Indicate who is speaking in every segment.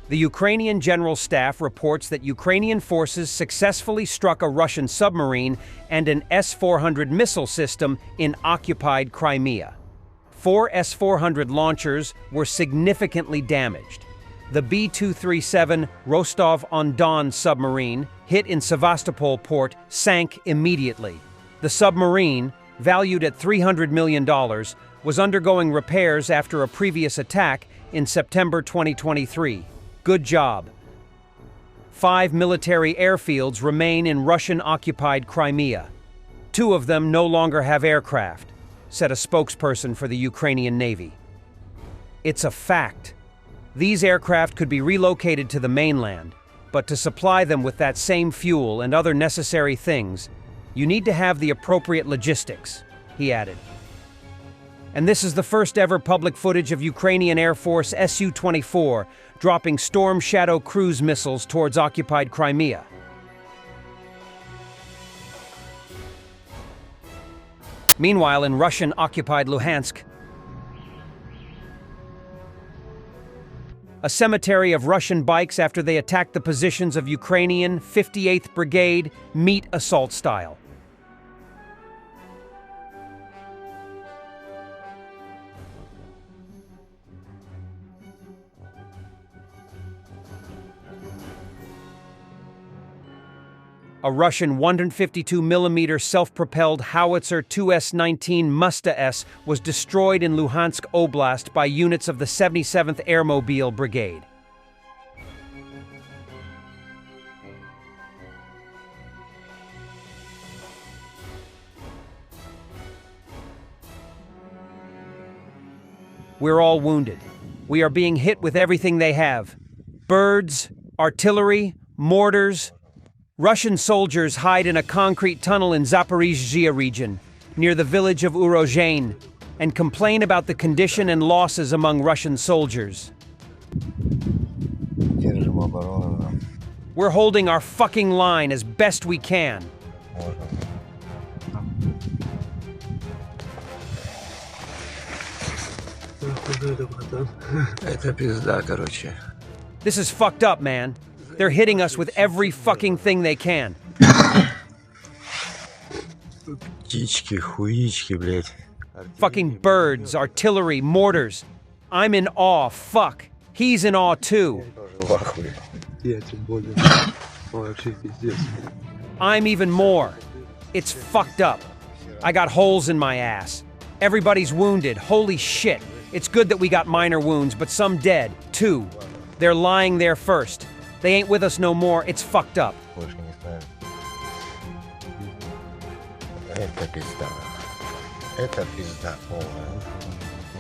Speaker 1: The Ukrainian General Staff reports that Ukrainian forces successfully struck a Russian submarine and an S-400 missile system in occupied Crimea. 4 S-400 launchers were significantly damaged. The B-237 Rostov-on-Don submarine, hit in Sevastopol port, sank immediately. The submarine, valued at $300 million, was undergoing repairs after a previous attack in September 2023. Good job. 5 military airfields remain in Russian-occupied Crimea. 2 of them no longer have aircraft, said a spokesperson for the Ukrainian Navy. It's a fact. These aircraft could be relocated to the mainland, but to supply them with that same fuel and other necessary things, you need to have the appropriate logistics, he added. And this is the first ever public footage of Ukrainian Air Force Su-24 dropping Storm Shadow cruise missiles towards occupied Crimea. Meanwhile, in Russian-occupied Luhansk, a cemetery of Russian bikes after they attacked the positions of Ukrainian 58th Brigade meat assault style. A Russian 152mm self-propelled howitzer 2S-19 Pantsir-S was destroyed in Luhansk Oblast by units of the 77th Airmobile Brigade. We're all wounded. We are being hit with everything they have. Birds, artillery, mortars. Russian soldiers hide in a concrete tunnel in Zaporizhzhia region, near the village of Urozhain, and complain about the condition and losses among Russian soldiers. We're holding our fucking line as best we can. This is fucked up, man. They're hitting us with every fucking thing they can. Fucking birds, artillery, mortars. I'm in awe, fuck. He's in awe too. I'm even more. It's fucked up. I got holes in my ass. Everybody's wounded, holy shit. It's good that we got minor wounds, but some dead, too. They're lying there first. They ain't with us no more, it's fucked up.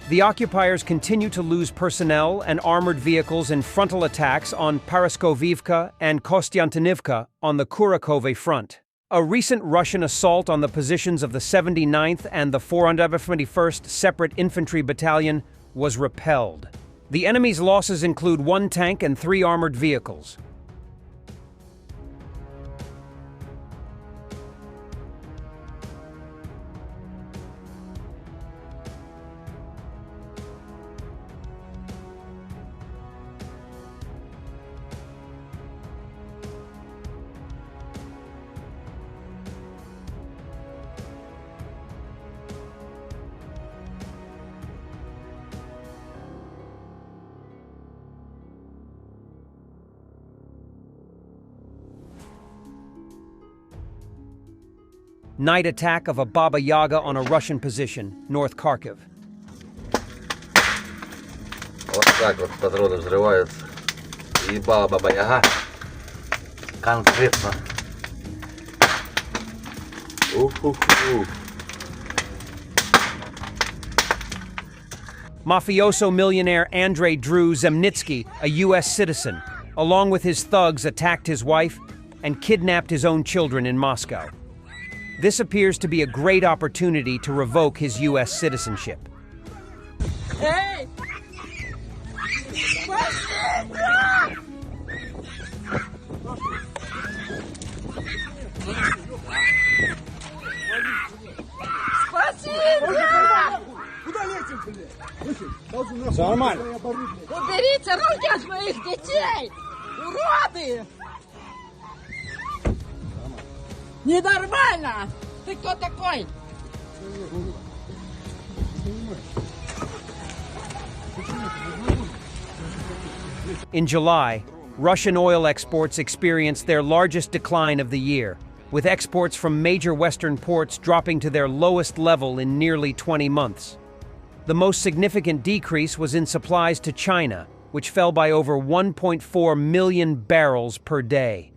Speaker 1: The occupiers continue to lose personnel and armored vehicles in frontal attacks on Paraskovivka and Kostiantynivka on the Kurakove front. A recent Russian assault on the positions of the 79th and the 421st Separate Infantry Battalion was repelled. The enemy's losses include 1 tank and 3 armored vehicles. Night attack of a Baba Yaga on a Russian position, North Kharkiv.
Speaker 2: Вот так вот патроны взрываются. Ебала Баба Яга. Конкретно.
Speaker 1: Mafioso millionaire Andrei Drew Zemnitsky, a U.S. citizen, along with his thugs attacked his wife and kidnapped his own children in Moscow. This appears to be a great opportunity to revoke his U.S. citizenship.
Speaker 3: Hey! Все нормально. Уберите Убирайте руки от моих детей! Уроды! Ненормально! Ты кто такой?
Speaker 1: In July, Russian oil exports experienced their largest decline of the year, with exports from major Western ports dropping to their lowest level in nearly 20 months. The most significant decrease was in supplies to China, which fell by over 1.4 million barrels per day.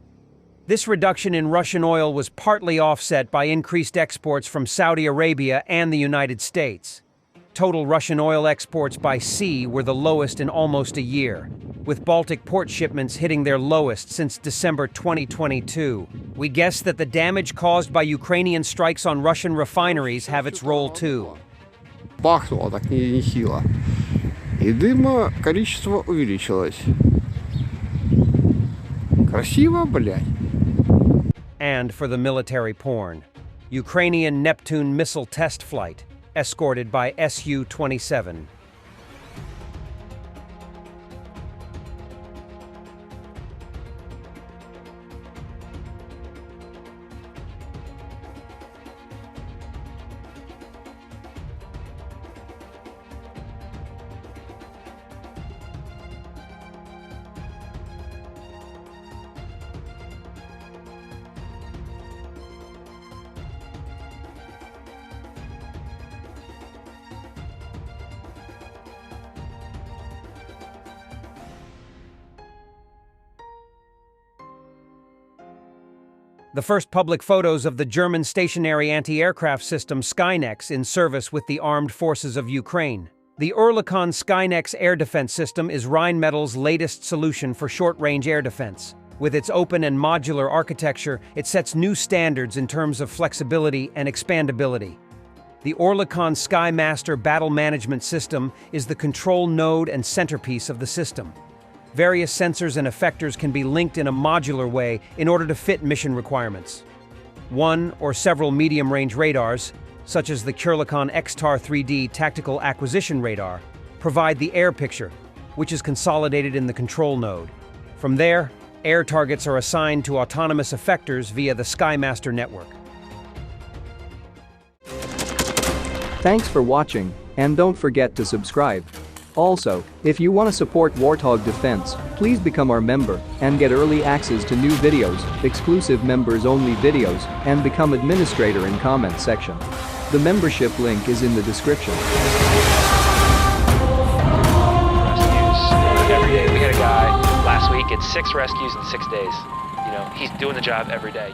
Speaker 1: This reduction in Russian oil was partly offset by increased exports from Saudi Arabia and the United States. Total Russian oil exports by sea were the lowest in almost a year, with Baltic port shipments hitting their lowest since December 2022. We guess that the damage caused by Ukrainian strikes on Russian refineries have its role too.
Speaker 4: Бахнуло так нехило. И дыма количество увеличилось. Красиво, блядь.
Speaker 1: And for the military porn, Ukrainian Neptune missile test flight, escorted by Su-27. The first public photos of the German stationary anti-aircraft system Skynex in service with the armed forces of Ukraine. The Oerlikon Skynex air defense system is Rheinmetall's latest solution for short-range air defense. With its open and modular architecture, it sets new standards in terms of flexibility and expandability. The Oerlikon Skymaster battle management system is the control node and centerpiece of the system. Various sensors and effectors can be linked in a modular way in order to fit mission requirements. One or several medium-range radars, such as the Oerlikon XTAR 3D Tactical Acquisition Radar, provide the air picture, which is consolidated in the control node. From there, air targets are assigned to autonomous effectors via the Skymaster network.
Speaker 5: Thanks for watching, and don't forget to subscribe. Also, if you want to support Warthog Defense, please become our member and get early access to new videos, exclusive members-only videos, and become administrator in comment section. The membership link is in the description.
Speaker 6: Rescues every day. We had a guy last week at 6 rescues in 6 days. You know, he's doing the job every day.